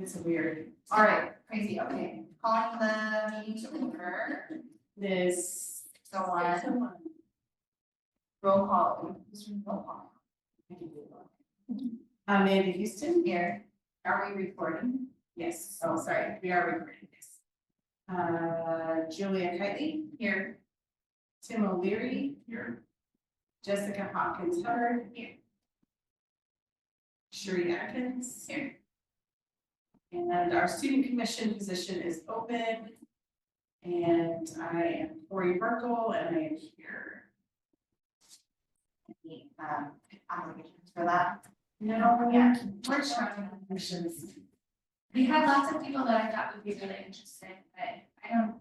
It's weird. All right, crazy, okay, calling the meeting to order, This. so on, roll call, who's doing roll call? Amanda Houston. Here, are we recording? Yes, oh, sorry, we are recording this. Julia Kitely. Here. Tim O'Leary. Here. Jessica Hopkins Hubbard. Here. Sheree Atkins. Here. And our student commission position is open. And I am Cory Burkle and I am here. Any, applications for that? No, Yeah. We're trying. Commissions. We had lots of people that I thought would be really interested, but I don't.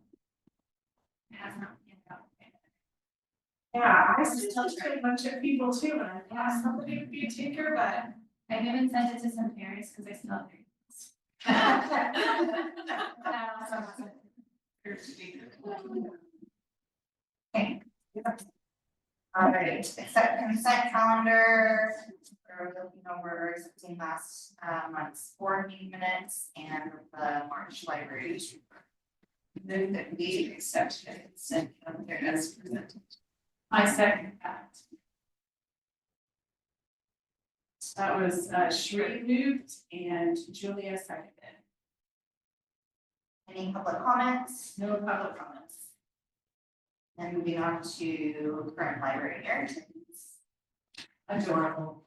It has not been out. Yeah, I still talked to a bunch of people too, and I thought somebody would be a tinker, but. I've even sent it to some parents because I still have Okay. All right, accept consent calendar, we're looking over accepting last month's board meeting minutes and the March library. Then that we accept the consent calendar as presented. I second that. So that was Sheree moved and Julia seconded. Any public comments? No public comments. And moving on to current library narratives. Adorable.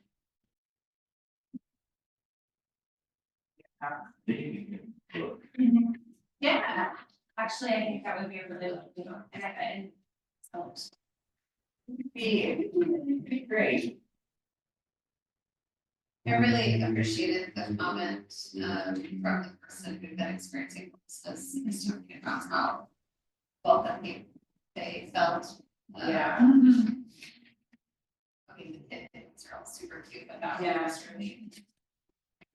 Yeah, actually, I think that would be a really, and so. It'd be great. I really appreciated the comment from the person who'd been experiencing homelessness, is talking about how welcome they felt. Yeah. I mean, the kids are all super cute, but that Yeah. was really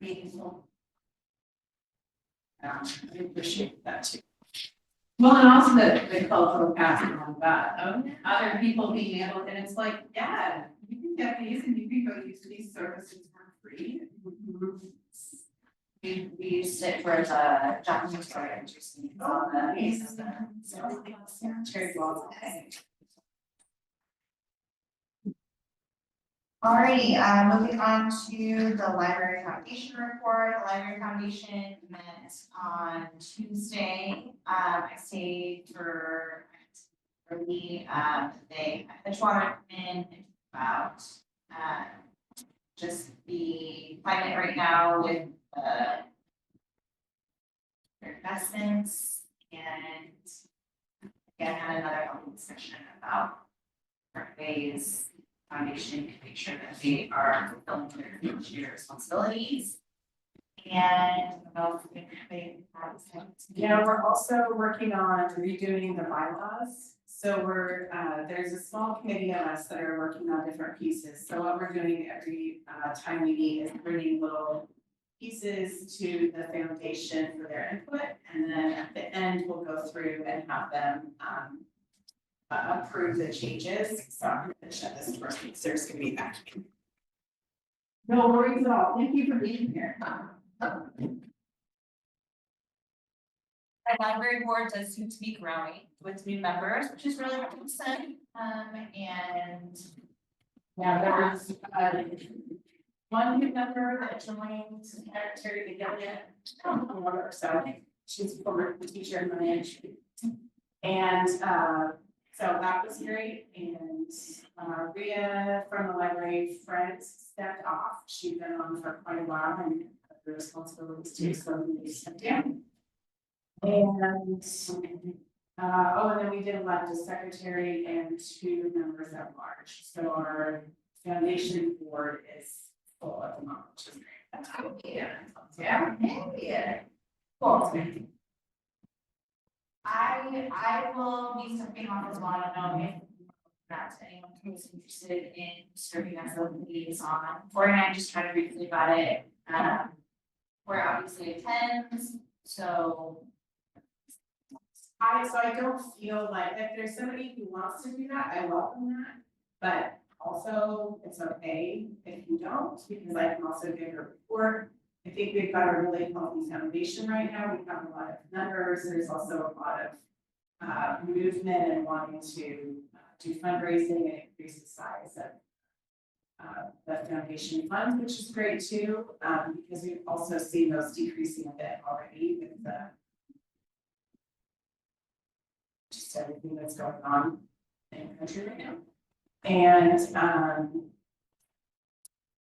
meaningful. I appreciate that too. Well, and also the cultural passing on that, other people being able, and it's like, yeah, you can get these and you can go use these services for free. We used it for the Japanese story, interesting, all the pieces. Cherry blossom. Alrighty, moving on to the Library Foundation report. The Library Foundation met on Tuesday. I stayed for me, they, I just want to recommend about, just the climate right now with, their investments and again, had another open discussion about different ways foundation can make sure that they are fulfilling their fiduciary responsibilities. And about Yeah, we're also working on redoing the bylaws. So we're, there's a small committee of us that are working on different pieces. So what we're doing every time we meet is bringing little pieces to the foundation for their input. And then at the end, we'll go through and have them approve the changes. So I'm gonna shut this door, because there's gonna be that. No worries at all, thank you for being here. Our library board does seem to be growing with new members, which is really awesome. And Yeah, there was one new member that joined, Terry Begelia, so she's a former teacher in my entry. And so that was great, and Rhea from the library, Fred stepped off, she'd been on for quite a while and had the responsibilities too, so they stepped down. And and then we did elect a secretary and 2 members at large, so our foundation board is full at the moment, which is great. That's cool. yeah. Cool. I will be stepping off as well. I don't know if not anyone who's interested in serving as a liaison. Cory and I just tried to briefly about it. We're obviously attends, so. I don't feel like, if there's somebody who wants to do that, I welcome that, but also it's okay if you don't, because I can also give a report. I think we've got a really healthy foundation right now. We've got a lot of members. There's also a lot of movement and wanting to do fundraising and increase the size of the foundation fund, which is great too, because we've also seen those decreasing a bit already with the just everything that's going on in the country right now. And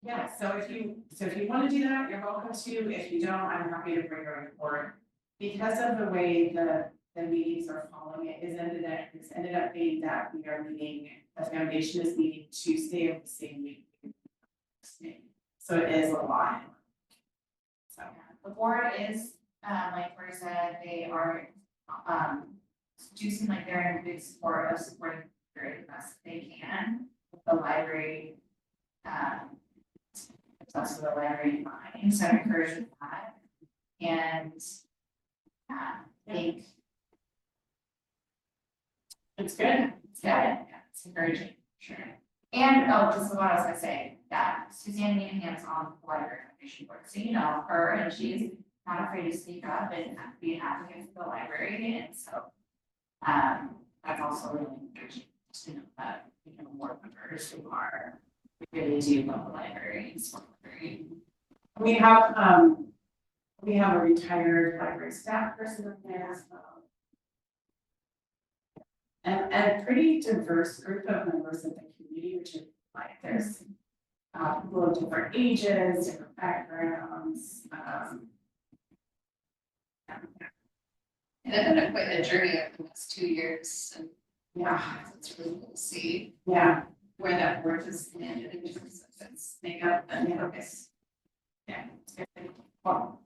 yeah, so if you want to do that, you're welcome to. If you don't, I'm happy to bring a report. Because of the way the meetings are following, it's ended up being that we are meeting, the foundation is meeting Tuesday of the same week. So it is a lot. So The board is, like Cory said, they are, do seem like they're in big support of supporting the best they can with the library. It's also the library in mind, so I encourage that. And I think it's good. it's encouraging, sure. And, oh, this is what I was gonna say, that Suzanne Meehan's on the library foundation board, so you know her, and she's not afraid to speak up and be an advocate for the library, and so. That's also really encouraging to know that, you know, board members who are really do love the library and support the library. We have a retired library staff person up there as well. And a pretty diverse group of members of the community, which is like there's people of different ages, different backgrounds. And it's been quite a journey over the last 2 years, and Yeah, it's really cool to see yeah, where that work has landed in terms of its makeup and focus. yeah. It's good. Well,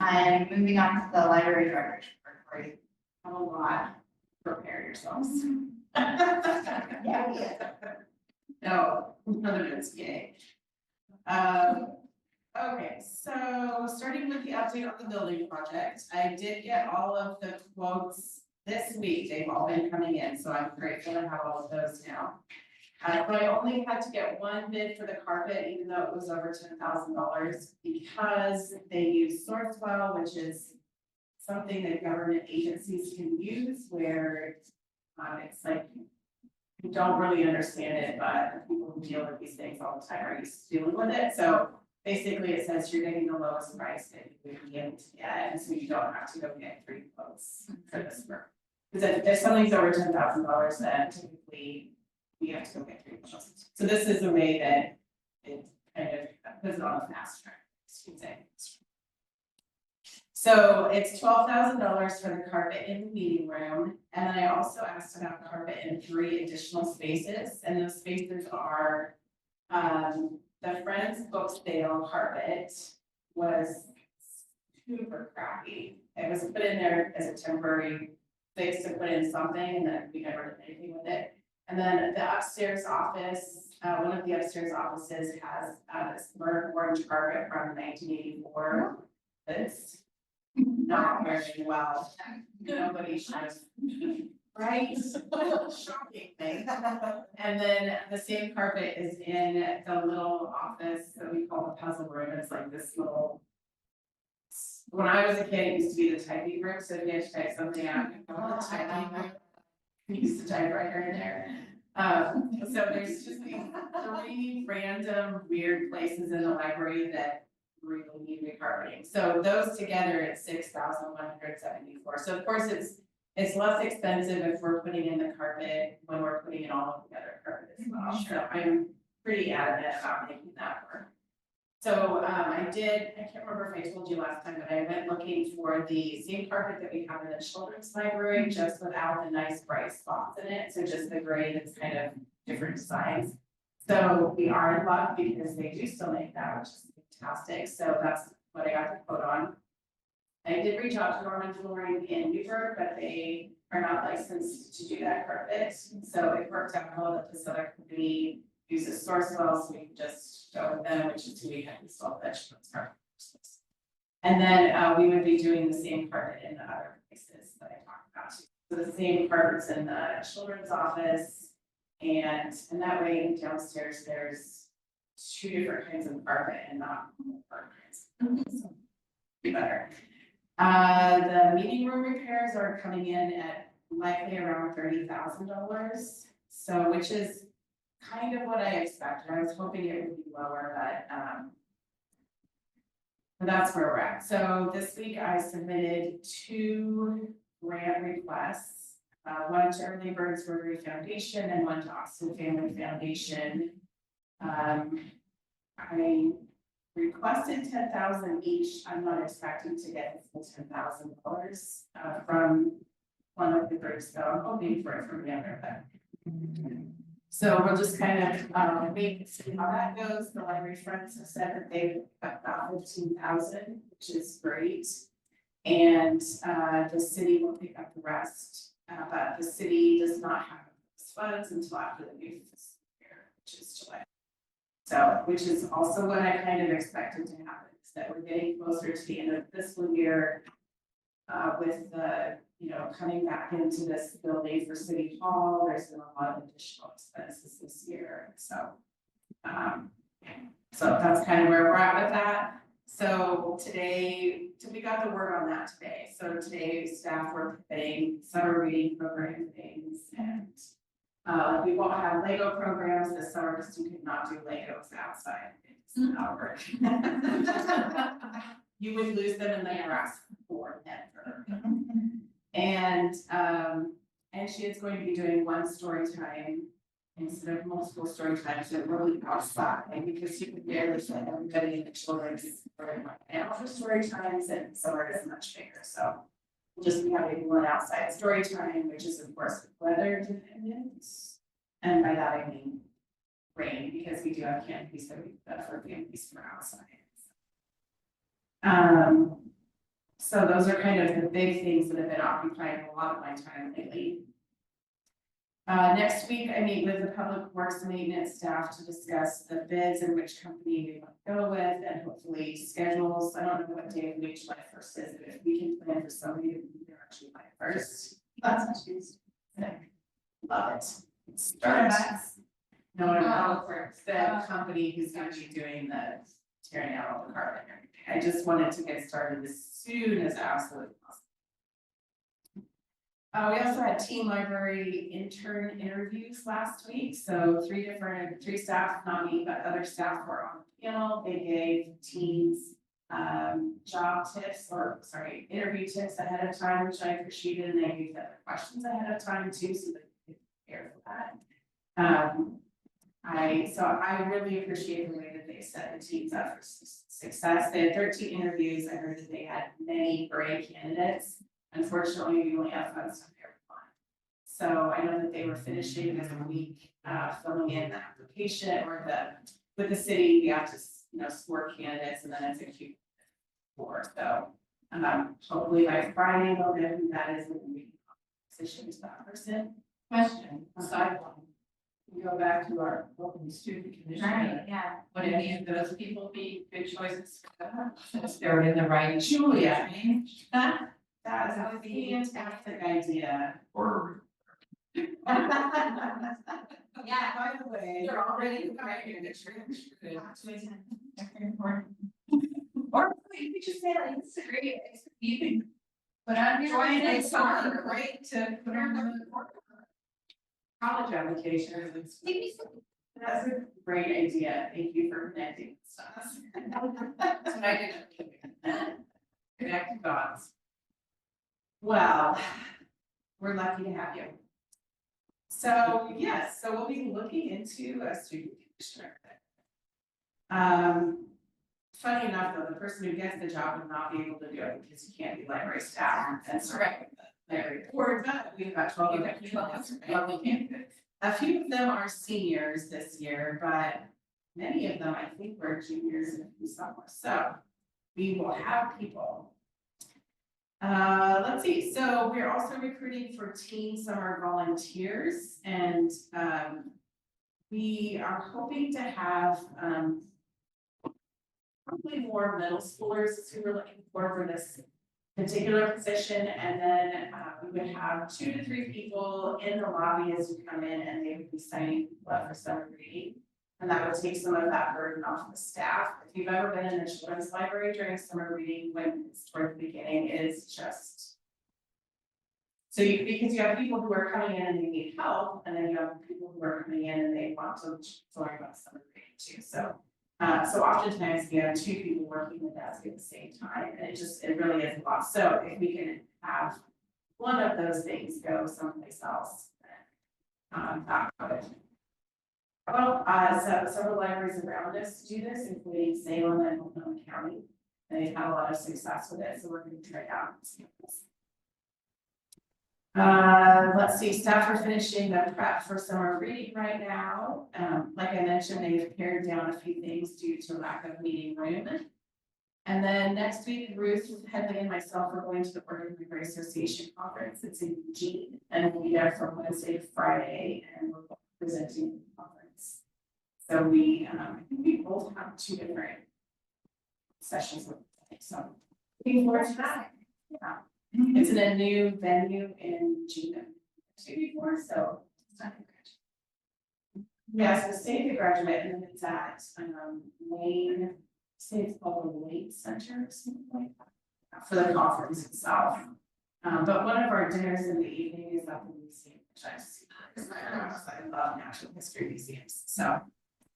And moving on to the library director's report, Cory. have a lot. Prepare yourselves. Yeah. No, none of it's gay. Okay, so starting with the update on the building project, I did get all of the quotes this week. They've all been coming in, so I'm grateful to have all of those now. But I only had to get one bid for the carpet, even though it was over $10,000, because they use Sourcewell, which is something that government agencies can use where it's like you don't really understand it, but people who deal with these things all the time are used to dealing with it. So basically it says you're getting the lowest price that you would be able to get, and so you don't have to go get 3 quotes for this work. Because if something's over $10,000, then typically we have to go get 3 quotes. So this is a way that it kind of puts it on a fast track, I should say. So it's $12,000 for the carpet in the meeting room, and then I also asked about carpet in 3 additional spaces, and those spaces are the Friends book sale carpet was super crappy. It was put in there as a temporary fix to put in something, and then we never did anything with it. And then the upstairs office, one of the upstairs offices has this burnt orange carpet from 1984. That's not wearing well. Nobody should, right? Shocking thing. And then the same carpet is in the little office that we call the puzzle room. It's like this little. When I was a kid, it used to be the typing room, so if you had to type something out, you go to the typing room. We used to type right here and there. So there's just these 3 random weird places in the library that really need recarpeting. So those together, it's $6,174. So of course, it's less expensive if we're putting in the carpet when we're putting in all of the other carpet as well. So I'm pretty adamant about making that work. So I can't remember if I told you last time, but I went looking for the same carpet that we have in the children's library, just without the nice bright spots in it. So just the gray that's kind of different designs. So we are in luck because they do still make that, which is fantastic. So that's what I got the quote on. I did reach out to Norman Flooring in Newburgh, but they are not licensed to do that carpet. So it worked out well that this other company uses Sourcewell, so we can just go with them, which is who we have installed that children's carpet. And then we would be doing the same carpet in the other places that I talked about. So the same carpets in the children's office, and that way downstairs there's 2 different kinds of carpet and not more carpets. Be better. The meeting room repairs are coming in at likely around $30,000. So, which is kind of what I expected. I was hoping it would be lower, but that's where we're at. So this week I submitted 2 grant requests, one to Early Birds Rotary Foundation and one to Austin Family Foundation. I requested 10,000 each. I'm not expecting to get the full $10,000 from one of the groups, so I'm hoping for it from the other, but. So we'll just kind of wait and see how that goes. The library friends have said that they've got about 15,000, which is great. And the city will pick up the rest, but the city does not have those funds until after the new fiscal year, which is July. So, which is also what I kind of expected to happen, is that we're getting closer to the end of the fiscal year. With the, coming back into this building for City Hall, there's been a lot of additional expenses this year, so. So that's kind of where we're at with that. So today, we got the word on that today, so today staff were putting summer reading program things and. We won't have Lego programs this summer because you could not do Legos outside. It's not working. You would lose them in the grass forever. And she is going to be doing one story time instead of multiple story times, so really outside, because you can barely fit everybody in the children's room. And also story times and summer is much bigger, so. We'll just be having one outside story time, which is of course weather dependent. And by that I mean rain, because we do have canopies that we for canopies for outside. So those are kind of the big things that have been occupying a lot of my time lately. Next week, I meet with the Public Works Maintenance staff to discuss the bids and which company we want to go with, and hopefully schedules. I don't know what day of the week July 1st is, but if we can plan for somebody to be there on July 1st. That's Tuesday. Love it. Start. No, the company who's going to be doing the tearing out all the carpet and everything. I just wanted to get started as soon as absolutely possible. We also had team library intern interviews last week, so 3 staff, not me, but other staff were on the panel. They gave teams interview tips ahead of time, which I appreciated, and they gave them questions ahead of time too, so they could prepare for that. I really appreciate the way that they set the teams up for success. They had 13 interviews. I heard that they had many great candidates. Unfortunately, we only have funds to hire one. So I know that they were finishing this week, filling in the application with the city, we have to, score candidates, and then it's a Q4. So, hopefully by Friday, they'll know who that is, and we can position to that person. Question, sideline. We go back to our open student commission. Right, yeah. Would any of those people be good choices? Since they're in the right. Julia. range? That is a fantastic idea. Or Yeah. By the way. They're already in the right range. Or you could just say like, this is great, you can put on your. Join own a summer, right, to put on the. College applications. That's a great idea. Thank you for connecting us. That's what I did. Connect dots. Well, we're lucky to have you. So, yes, so we'll be looking into a student commissioner. Funny enough, though, the person who gets the job will not be able to do it because you can't be library staff and serve the library board, but we've got 12 of them. A few of them are seniors this year, but many of them, I think, were juniors and a few sophomores. So we will have people. Let's see, so we're also recruiting for teen summer volunteers, and we are hoping to have probably more middle schoolers who we're looking for this particular position, and then we would have 2 to 3 people in the lobby as you come in, and they would be signing people up for summer reading. And that would take some of that burden off the staff. If you've ever been in a children's library during summer reading, when it's toward the beginning, it is just. So because you have people who are coming in and they need help, and then you have people who are coming in and they want to learn about summer reading too, so. So oftentimes we have two people working the desk at the same time, and it really is a lot. So if we can have one of those things go someplace else, then, that would. Well, so several libraries around us do this, including Salem and Multnomah County. And they've had a lot of success with it, so we're gonna try it out. And see what this. Let's see, staff are finishing the prep for summer reading right now. Like I mentioned, they've pared down a few things due to lack of meeting room. And then next week, Ruth, Headley, and myself are going to the Oregon Library Association Conference. It's in Eugene, and we'll be there from Wednesday to Friday, and we're both presenting the conference. So we, I think we both have 2 different sessions with, so. Looking forward to that. Yeah. It's in a new venue in June, before, so. Yes, the state graduate, and then it's at, Wayne, say it's called the Wayne Center or something like that, for the conference itself. But one of our dinners in the evening is at the museum, which I see. I love natural history museums, so.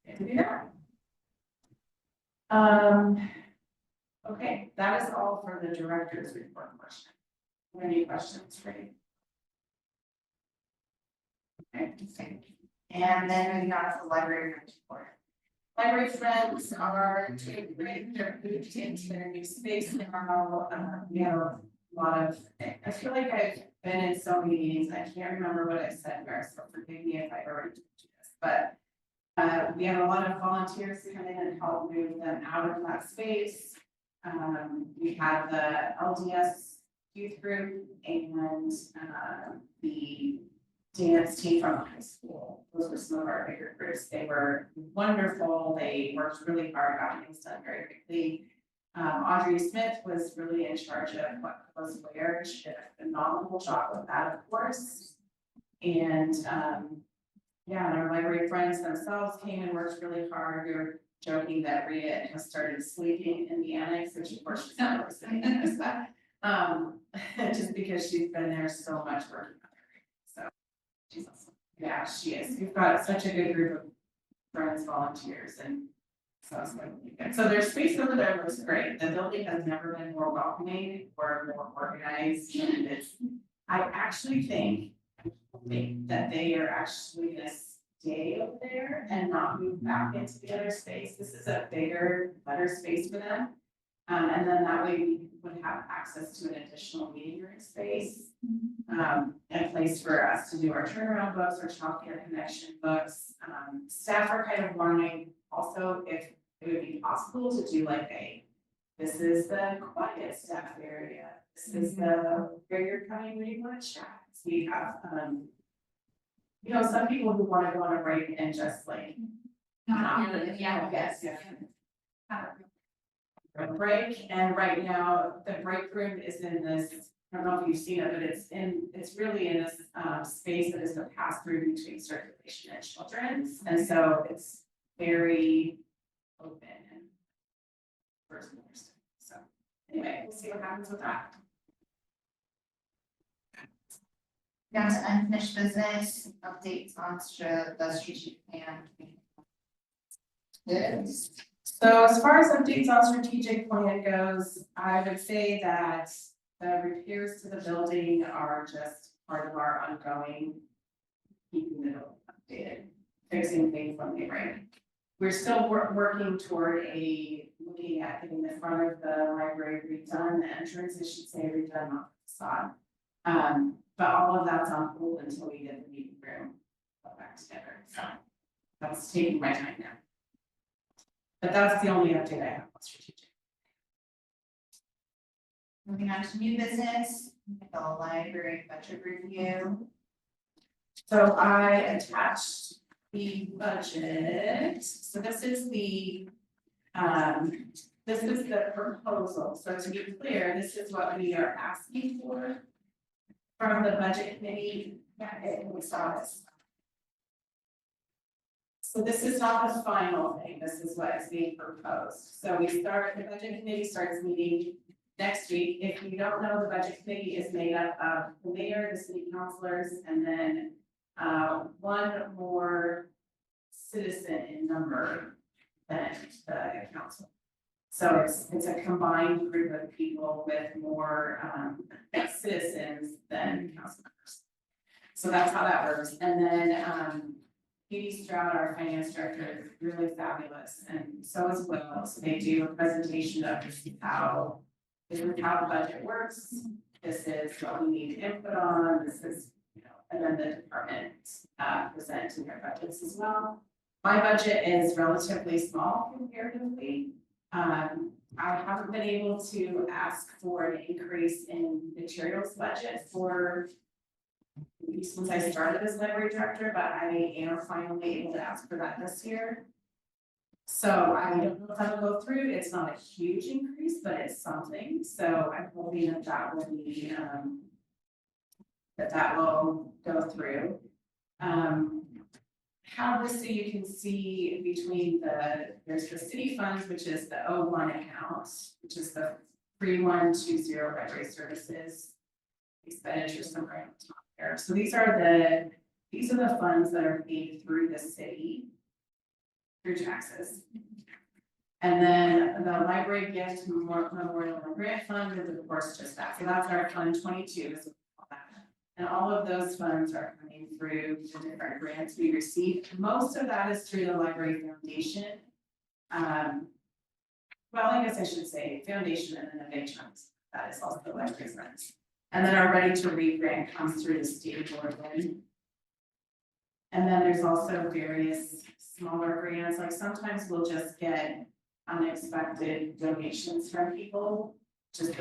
To do that. Okay, that is all for the director's report question. Any questions for you? Okay, thank you. And then moving on to the library report. Library friends are doing great, they're moved into their new space now, we have a lot of, I feel like I've been in so many meetings, I can't remember what I said where, so forgive me if I already told you this, but. We have a lot of volunteers come in and help move them out of that space. We have the LDS youth group and the dance team from the high school. Those were some of our bigger groups. They were wonderful. They worked really hard, got things done very quickly. Audrey Smith was really in charge of what was where. She did a phenomenal job with that, of course. And yeah, and our library friends themselves came and worked really hard. We were joking that Rita has started sleeping in the annex, which of course she's not listening to this, but just because she's been there so much working on her. So she's awesome. Yeah, she is. We've got such a good group of friends, volunteers, and so it's going to be good. So their space over there looks great. The building has never been more welcoming or more organized, and it's. I actually think that they are actually gonna stay over there and not move back into the other space. This is a bigger, better space for them. And then that way we would have access to an additional meeting room space. And a place for us to do our turnaround books, our childcare connection books. Staff are kind of wondering also if it would be possible to do like this is the quiet staff area. This is the where you're coming when you want to chat. So we have, you know, some people who want to go on a break and just like. Yes. A break, and right now, the break room is in this, I don't know if you've seen it, but it's really in this space that is the pass through between circulation and children's, and so it's very open and first and understood. So anyway, we'll see what happens with that. Down to unfinished business, updates on the strategic plan. Yes. So as far as updates on strategic plan goes, I would say that the repairs to the building are just part of our ongoing keeping it updated, fixing things when they break. We're still working toward looking at getting the front of the library redone, the entrance, I should say, redone, not the facade. But all of that's on hold until we get the meeting room put back together, so that's taking my time now. But that's the only update I have on strategic. Moving on to new business, the library budget review. So I attached the budget, so this is the proposal, so to be clear, this is what we are asking for from the budget committee, we saw this. So this is not the final thing, this is what is being proposed. So the budget committee starts meeting next week. If you don't know, the budget committee is made up of the mayor, the city councilors, and then one more citizen in number than the council. So it's a combined group of people with more citizens than council members. So that's how that works. And then Katie Stroud, our finance director, is really fabulous, and so is Will. So they do a presentation of this is how the budget works. This is what we need input on. This is, and then the departments present in their budgets as well. My budget is relatively small comparatively. I haven't been able to ask for an increase in materials budget since I started as library director, but I am finally able to ask for that this year. So I don't know if that'll go through. It's not a huge increase, but it's something. So I'm hoping that will be that will go through. Have this so you can see between there's the city funds, which is the 01 account, which is the 3120 library services expenditures somewhere on top there. So these are the funds that are paid through the city through taxes. And then the library gift memorial and grant fund is of course just that. So that's our fund 22 is what we call that. And all of those funds are coming through the different grants we received. Most of that is through the library foundation. Well, I guess I should say foundation and then a big chunk that is also the library funds. And then our Ready to Read grant comes through the state board. And then there's also various smaller grants, like sometimes we'll just get unexpected donations from people. Just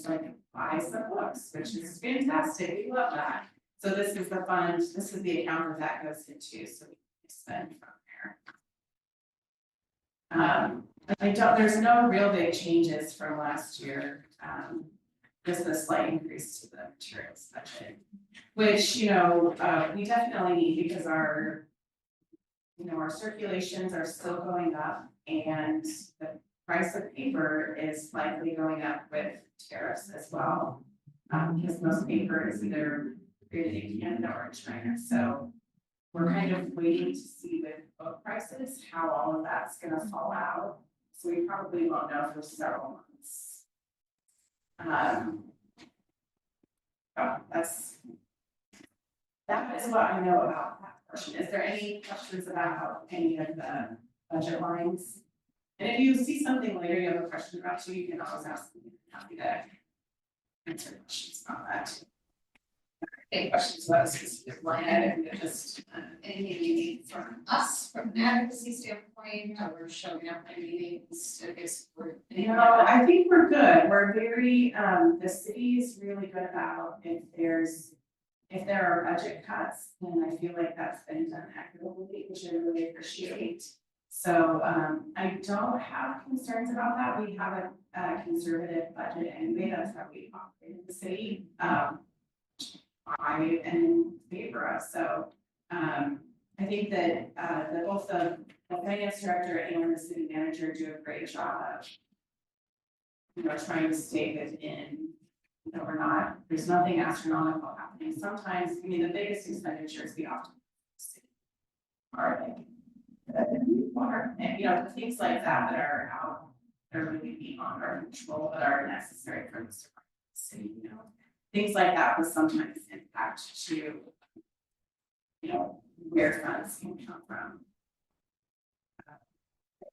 like buy some books, which is fantastic, we love that. So this is the fund, this is the account that goes into, so we can spend from there. There's no real big changes from last year. Just a slight increase to the materials budget, which, we definitely need because our circulations are still going up and the price of paper is likely going up with tariffs as well. Because most paper is either created in Canada or in China, so we're kind of waiting to see with book prices, how all of that's gonna fall out. So we probably won't know for several months. That is what I know about that portion. Is there any questions about any of the budget lines? And if you see something later you have a question about too, you can always ask me. I'm happy to answer questions about that. Any questions about a specific line item, just Anything you need from us from an advocacy standpoint, how we're showing up in meetings, I guess we're. I think we're good. We're very, the city is really good about if there are budget cuts, then I feel like that's been done equitably, which I really appreciate. So I don't have concerns about that. We have a conservative budget anyway. That's how we operate in the city. I am in favor of. So I think that both the finance director and the city manager do a great job of trying to stay within. There's nothing astronomical happening. Sometimes, the biggest expenditures we often see are like water and things like that are out, they're really beyond our control, but are necessary for the city, things like that will sometimes impact to, where funds can come from.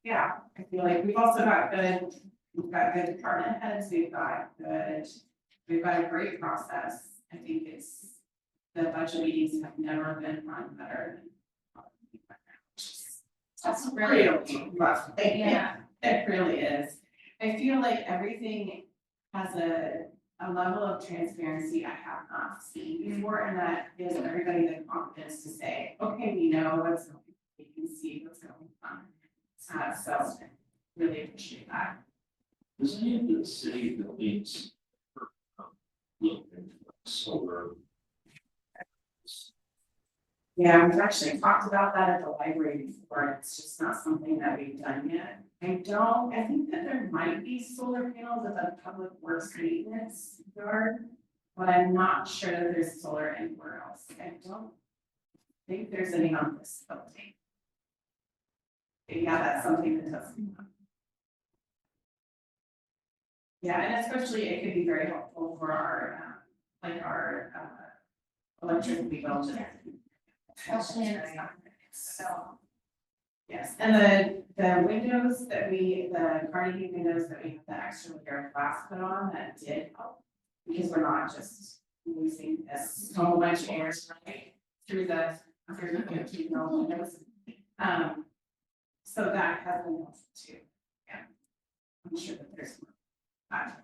Yeah, I feel like we've got good department heads, we've got a great process. I think the budget meetings have never been run better than. That's really rough. Yeah. It really is. I feel like everything has a level of transparency I have not seen before, and that gives everybody the confidence to say, okay, we know what's going on, we can see what's going on. So really appreciate that. Does any of the city buildings look into solar? Yeah, we've actually talked about that at the library before, it's just not something that we've done yet. I think that there might be solar panels at the public works maintenance yard, but I'm not sure that there's solar anywhere else. I don't think there's any on this building. Yeah, that's something that does come up. Yeah, and especially it could be very helpful for our, our electric vehicle generator. Especially in the summer. So. Yes, and the windows that the Carnegie windows that we have the extra layer of glass put on, that did help. Because we're not just losing this so much air through the windows. So that has been helpful too. Yeah. I'm sure that there's more.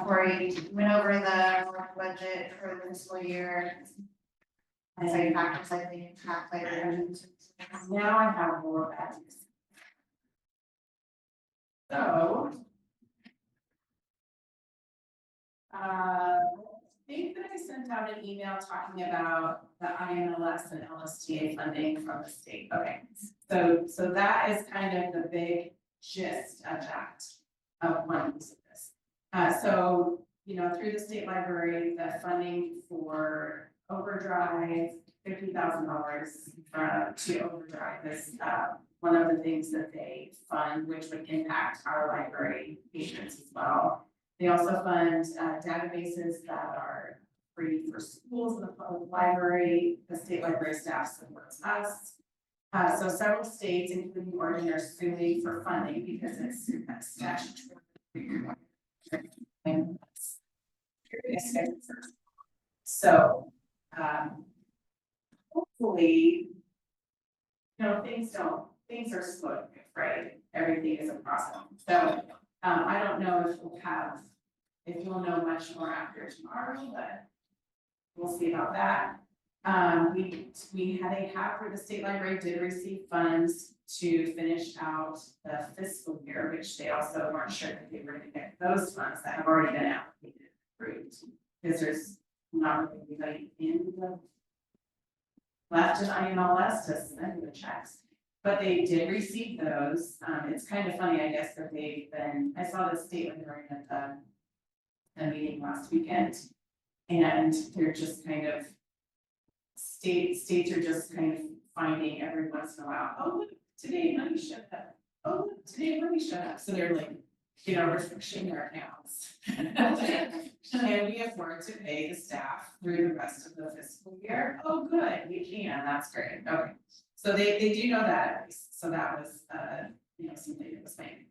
Corey, you went over the budget for the fiscal year. And so you factors like the impact later. Now I have more values. So. I think that I sent out an email talking about the INLS and LSTA funding from the state. Okay, so that is kind of the big gist of that, of one piece of this. So, through the state library, the funding for overdrive, $50,000 to overdrive is one of the things that they fund, which would impact our library patrons as well. They also fund databases that are free for schools and the public library. The state library staff supports us. So several states, including Oregon, are suing for funding because it's statutory. So, hopefully, things are slow, right? Everything is a process. So, I don't know if you'll know much more after tomorrow, but we'll see about that. We have for the state library did receive funds to finish out the fiscal year, which they also weren't sure that they were gonna get those funds that have already been allocated, approved. Because there's not really anybody in the left in INLS to send the checks. But they did receive those. It's kind of funny, I guess, that I saw the state librarian at the meeting last weekend. And they're just kind of, states are just kind of finding every once in a while, oh, look, today money showed up. Oh, look, today money showed up. So they're like, restricting their accounts. Can we afford to pay the staff through the rest of the fiscal year? Oh, good, we can, that's great, okay. So they do know that at least, so that was, something that was made.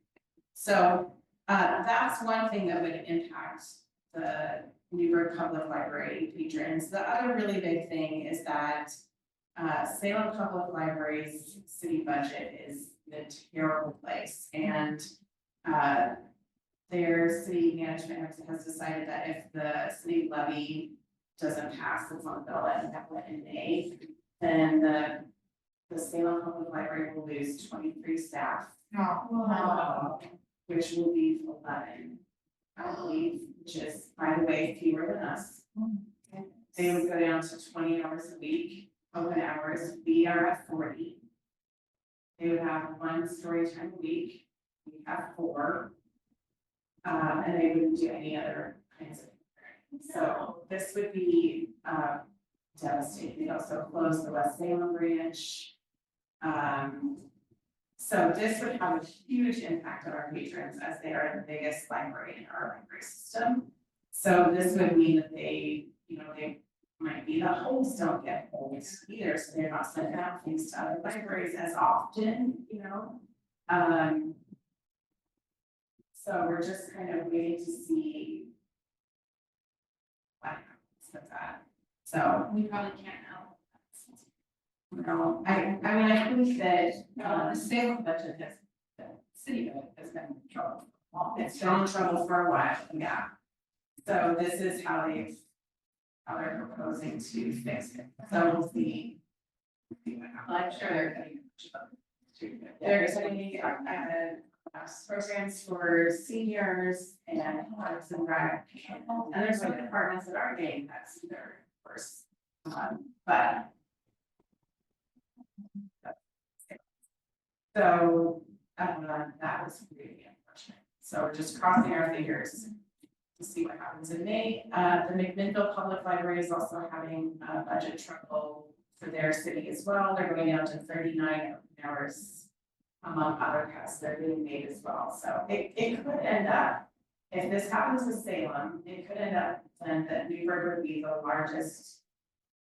So, that's one thing that would impact the Newburgh Public Library patrons. The other really big thing is that, Salem Public Library's city budget is in a terrible place, and, their city management has decided that if the city levy doesn't pass the fund bill and that went in May, then the Salem Public Library will lose 23 staff, which will leave 11, I believe, which is, by the way, fewer than us. They would go down to 20 hours a week, open hours, we are at 40. They would have 1 story time a week, we have 4. And they wouldn't do any other kinds of things. So this would be devastating. They also closed the West Salem branch. So this would have a huge impact on our patrons as they are the biggest library in our library system. So this would mean that they might be the hosts don't get holds either, so they're not sending out things to other libraries as often, So we're just kind of waiting to see what happens with that. So We probably can't know. I think that the Salem budget the city budget has been in trouble. It's been in trouble for a while, yeah. So this is how they're proposing to fix it. So we'll see. I'm sure they're going to programs for seniors and parks and rec. And there's some departments that aren't getting cuts either. course. But. So, that was really unfortunate. So we're just crossing our fingers to see what happens in May. The McMinnville Public Library is also having budget trouble for their city as well. They're going down to 39 hours among other cuts that are being made as well. So it could end up, if this happens with Salem, it could end up then that Newburgh would be the largest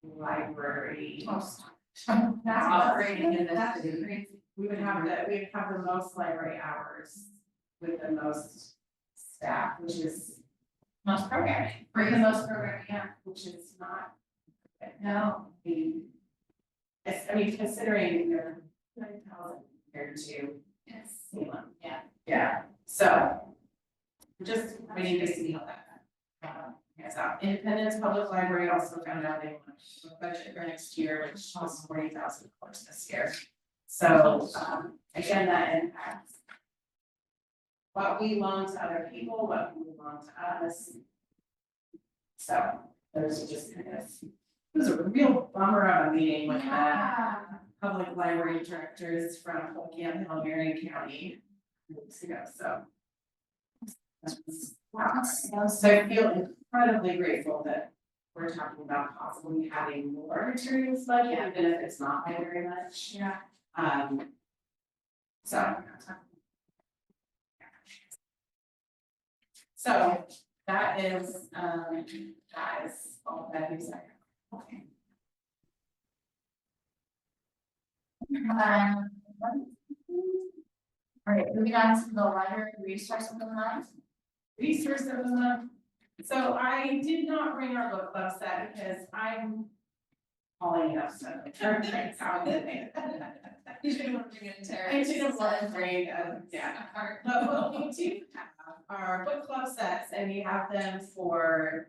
library Most. operating in this That's city. crazy. We'd have the most library hours with the most staff, which is Most programming. For the most program, yeah. which is not. No. I mean, considering they're 9,000 compared to Yes. Salem, yeah, so. We're just waiting to see how that. Yes, Independence Public Library also found out they want a budget for next year, which was $40,000 this year. So, again, that impacts. What we loan to other people, what we loan to us. So, those are just kind of, it was a real bummer of a meeting with the public library directors from Camp Hill, Marion County. Weeks ago, so. Wow, so I feel incredibly grateful that we're talking about possibly having more materials budget, even if it's not by very much. Yeah. So. So that is all that is. Okay. All right, moving on to the library resource of the month. Resource of the month. So I did not bring our book club set because I'm hauling up stuff. You should have bring it to. I didn't want to bring, yeah. But what we do have are book club sets, and we have them for,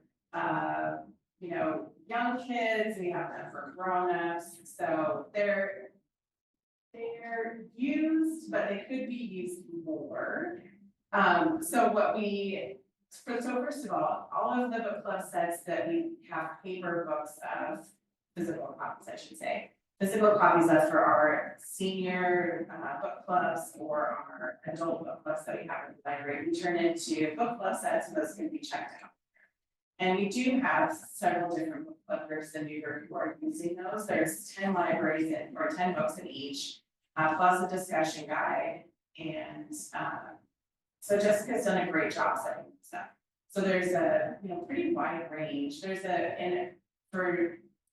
young kids, we have them for grown-ups, so they're used, but they could be used more. So first of all of the book club sets that we have paper books of, physical copies, I should say. Physical copies of for our senior book clubs or our adult book clubs that we have in the library, we turn into book club sets, and those can be checked out. And we do have several different book club groups in Newburgh who are using those. There's 10 libraries or 10 books in each, plus a discussion guide. And so Jessica's done a great job setting this up. So there's a pretty wide range.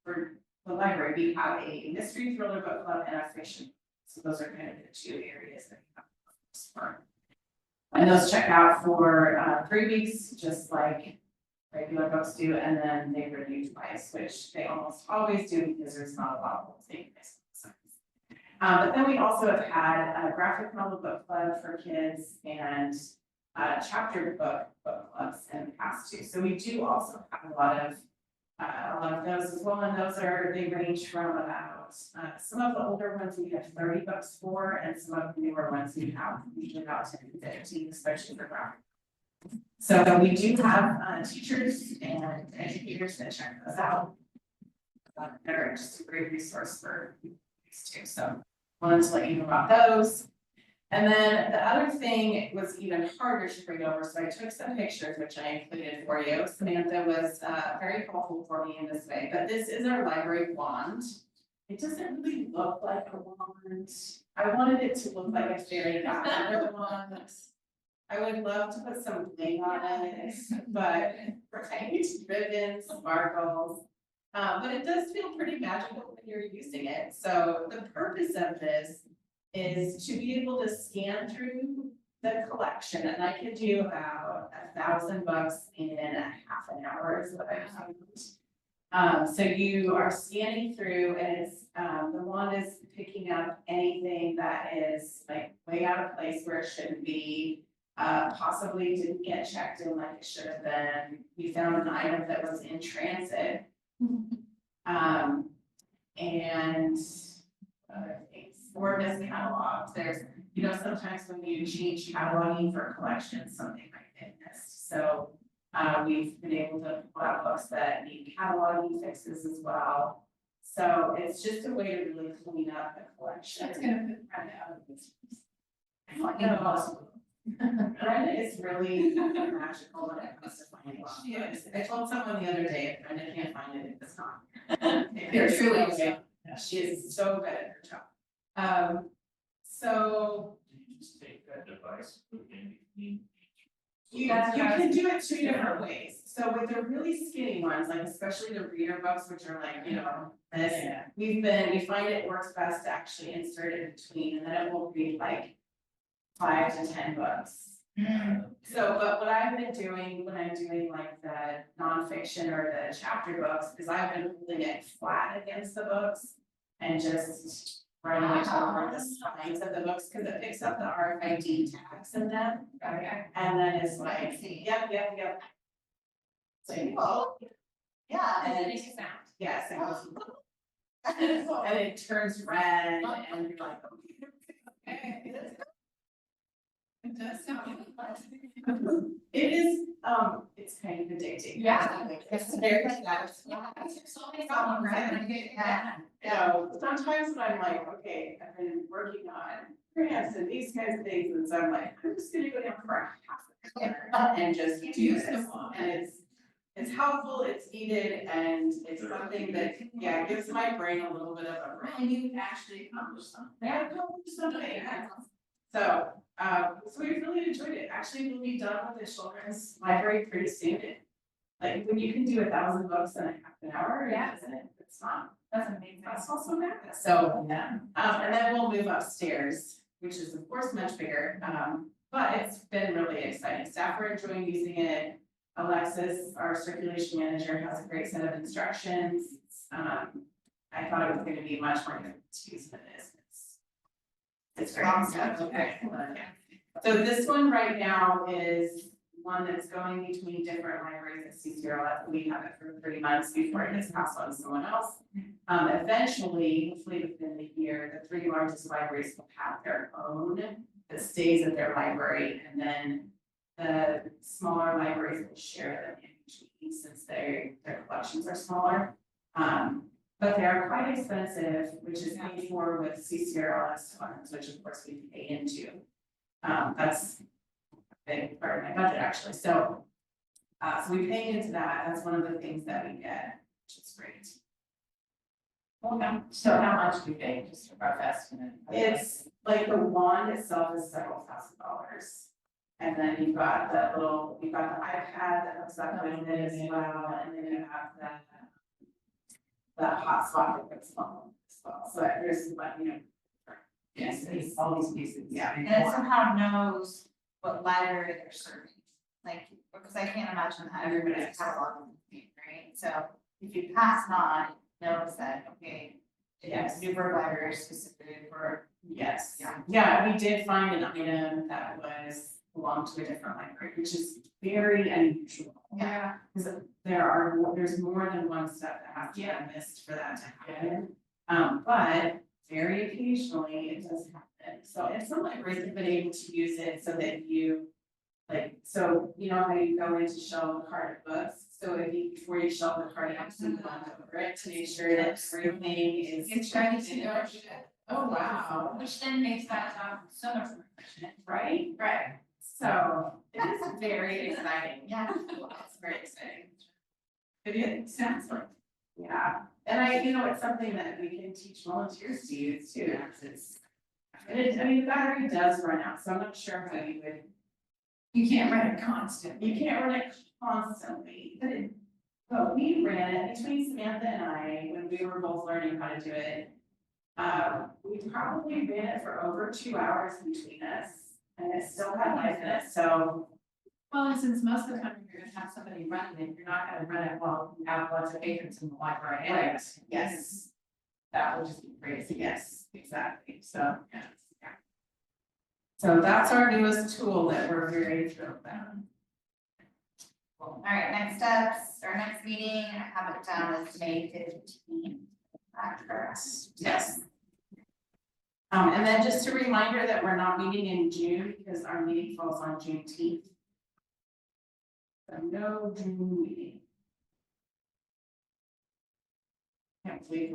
For the library, we have a mystery thriller book club and a fiction. So those are kind of the two areas that we have for. And those check out for 3 weeks, just like regular books do, and then they renew twice, which they almost always do because there's not a lot of books taking place. But then we also have had a graphic novel book club for kids and chapter book clubs in the past too. So we do also have a lot of those as well, and they range from about some of the older ones we have 30 books for, and some of the newer ones we have usually about 10 to 15, especially for graphic. So we do have teachers and educators that check those out. They're just a great resource for these too. So wanted to let you know about those. And then the other thing was even harder to bring over, so I took some pictures, which I included for you. Samantha was very helpful for me in this way, but this is our library wand. It doesn't really look like a wand. I wanted it to look like a fairy godmother wand. I would love to put some bling on it, but right, ribbons, sparkles. But it does feel pretty magical when you're using it. So the purpose of this is to be able to scan through the collection, and I could do about 1,000 books in half an hour is what I found. So you are scanning through, and it's the wand is picking up anything that is like way out of place where it shouldn't be. Possibly didn't get checked in like it should have been. We found an item that was in transit. And other things, or miscatalogs. There's, sometimes when you change cataloging for collections, something might get missed. So We've been able to pull out books that need cataloging fixes as well. So it's just a way to really clean up the collection. That's gonna put Brenda out of business. Brenda is really magical when it comes to finding books. She is. I told someone the other day, if Brenda can't find it, it's not. They're truly Okay. She is so good at her job. So Did you just take that device, put it in between? you can do it 2 different ways. So with the really skinny ones, like especially the reader books, which are like, you know, this, we find it works best to actually insert it in between, and then it will read like 5 to 10 books. So, but what I've been doing when I'm doing like the nonfiction or the chapter books, is I've been holding it flat against the books and just writing it over the spines of the books, because it picks up the RFID tags in them. Okay. And then it's like, yep. So, well, Yeah. And then and it makes a sound. yes, it goes, and it turns red and you're like, okay. It does sound. It is, it's kind of addicting. Yeah. It's very nice. So many problems, right? Yeah. You know, sometimes when I'm like, okay, I've been working on grants and these kinds of things, and so I'm like, I'm just gonna go down for a half an hour and just do this. And it's helpful, it's needed, and it's something that, yeah, gives my brain a little bit of a break. And you actually accomplished something. Yeah, accomplished something, yeah. So we really enjoyed it. Actually, we'll be done with the children's library pretty soon. Like, when you can do 1,000 books in a half an hour, Yeah. isn't it? It's fun. That's amazing. That's also good. So, and then we'll move upstairs, which is of course much bigger, but it's been really exciting. Staff are enjoying using it. Alexis, our circulation manager, has a great set of instructions. I thought it was gonna be much more difficult to use than it is. It's great. Okay. So this one right now is one that's going between different libraries at CCRLF. We have it for 3 months before it gets passed on to someone else. Eventually, hopefully within the year, the 3 largest libraries will have their own that stays at their library, and then the smaller libraries will share them in between, since their collections are smaller. But they are quite expensive, which is paid for with CCRLS funds, which of course we pay into. That's a big part of my budget actually, so we pay into that, that's one of the things that we get, which is great. So how much do you pay, just a rough estimate? It's like the wand itself is several $1,000s. And then you've got the iPad that hooks up with it as well, and then you have the hotspot that goes along as well, so there's like, you know. Yes, all these pieces. Yeah. And it somehow knows what library they're serving, like, because I can't imagine that everybody's cataloging, right? So if you pass it on, it knows that, okay, Yes. Newburgh Library is specific for, Yes. Yeah. Yeah, we did find an item that belonged to a different library, which is very unusual. yeah, Because there's more than one step that has to be missed for that to happen. But very occasionally it does happen. So if some libraries have been able to use it so that you, like, so you know how you go in to shelve a cart of books? So before you shelve the cart, you have to look over it to make sure that everything is. It's trying to know. Oh, wow. Which then makes that job so much more efficient. Right? Right. So it is very exciting. yeah. It's very exciting. It sounds like, yeah, and it's something that we can teach volunteers to use too, because the battery does run out, so I'm not sure how you would. You can't run it constantly. You can't run it constantly, but we ran it between Samantha and I, when we were both learning how to do it. We probably ran it for over 2 hours between us, and it still had life in it, so. Well, and since most of the time you're gonna have somebody running it, you're not gonna run it while you have lots of patrons in the library anyways. Yes, That would just be crazy. yes, exactly, so, yes, yeah. So that's our newest tool that we're very thrilled about. All right, next steps, our next meeting, I have it down as May 15th. Yes. And then just a reminder that we're not meeting in June because our meeting falls on Juneteenth. So no June meeting. Can't believe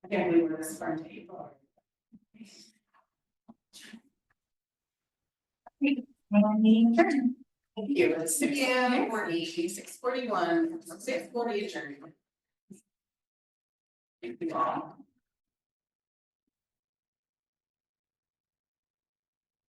I can't believe we're this far into April. Thank you, it's 6:41, 6:40 adjourned. Thank you all.